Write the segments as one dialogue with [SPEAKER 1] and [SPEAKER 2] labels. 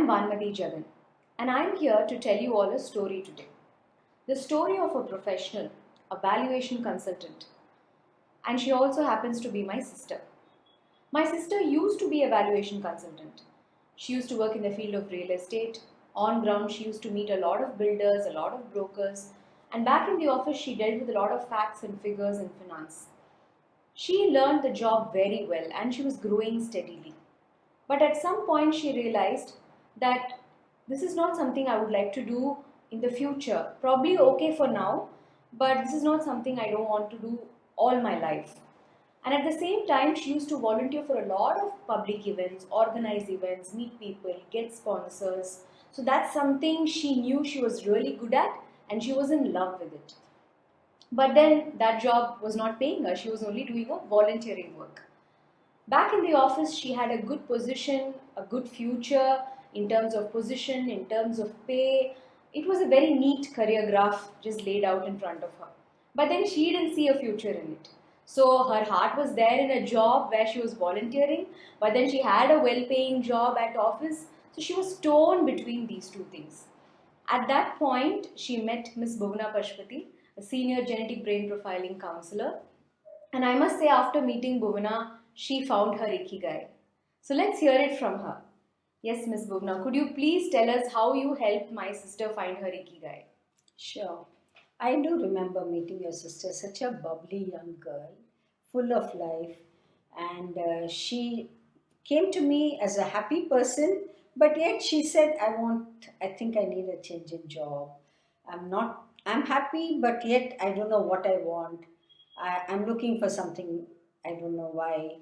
[SPEAKER 1] I'm Vaanmadhi Jagan, and I'm here to tell you all a story today. The story of a professional, a valuation consultant, and she also happens to be my sister. My sister used to be a valuation consultant. She used to work in the field of real estate. On ground, she used to meet a lot of builders, a lot of brokers, and back in the office, she dealt with a lot of facts and figures in finance. She learned the job very well and she was growing steadily. But at some point, she realized that this is not something I would like to do in the future. Probably okay for now, but this is not something I don't want to do all my life. And at the same time, she used to volunteer for a lot of public events, organize events, meet people, get sponsors. So that's something she knew she was really good at and she was in love with it. But then that job was not paying her, she was only doing a volunteering work. Back in the office, she had a good position, a good future in terms of position, in terms of pay. It was a very neat career graph just laid out in front of her. But then she didn't see a future in it. So her heart was there in a job where she was volunteering, but then she had a well paying job at office. So she was torn between these two things. At that point, she met Miss Bhuvana Pashupathi, a senior genetic brain profiling counselor. And I must say, after meeting Bhuvana, she found her ikigai. So let's hear it from her. Yes, Miss Bhuvana, could you please tell us how you helped my sister find her ikigai?
[SPEAKER 2] Sure. I do remember meeting your sister, such a bubbly young girl, full of life, and she came to me as a happy person, but yet she said, I think I need a change in job. I'm happy, but yet I don't know what I want. I'm looking for something, I don't know why.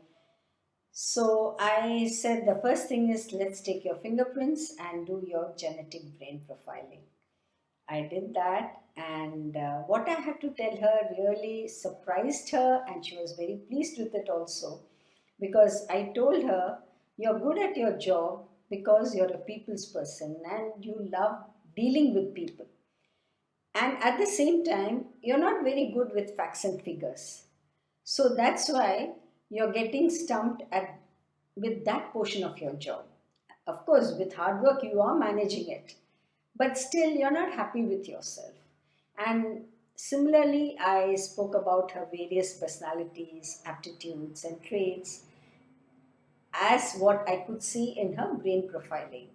[SPEAKER 2] So I said the first thing is let's take your fingerprints and do your genetic brain profiling. I did that, and what I had to tell her really surprised her, and she was very pleased with it also because I told her, you're good at your job because you're a people's person and you love dealing with people. And at the same time, you're not very good with facts and figures. So that's why you're getting stumped with that portion of your job. Of course, with hard work, you are managing it, but still you're not happy with yourself. And similarly, I spoke about her various personalities, aptitudes, and traits as what I could see in her brain profiling.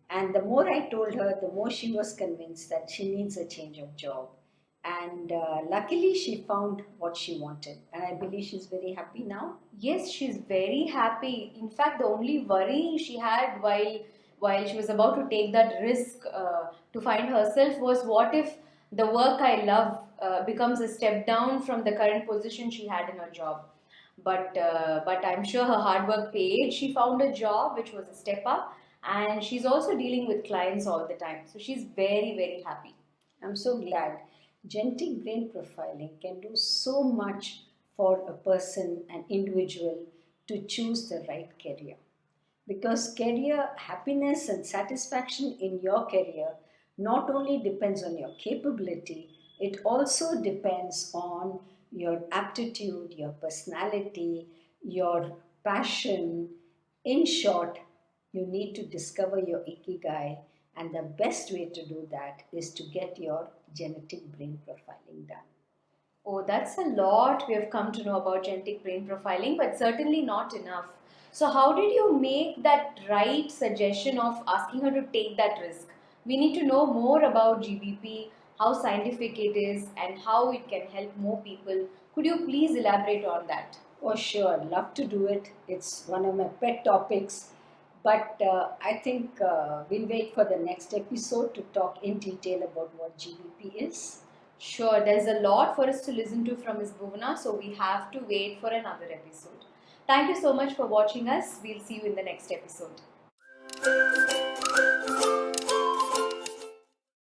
[SPEAKER 2] And the more I told her, the more she was convinced that she needs a change of job. And luckily, she found what she wanted. And I believe she's very happy now.
[SPEAKER 1] Yes, she's very happy. In fact, the only worry she had while she was about to take that risk to find herself was, what if the work I love becomes a step down from the current position she had in her job. But I'm sure her hard work paid. She found a job which was a step up, and she's also dealing with clients all the time. So she's very happy.
[SPEAKER 2] I'm so glad. Genetic brain profiling can do so much for a person, an individual, to choose the right career. Because career happiness and satisfaction in your career not only depends on your capability, it also depends on your aptitude, your personality, your passion. In short, you need to discover your ikigai, and the best way to do that is to get your genetic brain profiling done.
[SPEAKER 1] Oh, that's a lot we have come to know about genetic brain profiling, but certainly not enough. So, how did you make that right suggestion of asking her to take that risk? We need to know more about GBP, how scientific it is, and how it can help more people. Could you please elaborate on that?
[SPEAKER 2] Oh, sure, love to do it. It's one of my pet topics. But I think we'll wait for the next episode to talk in detail about what GBP is.
[SPEAKER 1] Sure, there's a lot for us to listen to from Ms. Bhuvana, so we have to wait for another episode. Thank you so much for watching us. We'll see you in the next episode.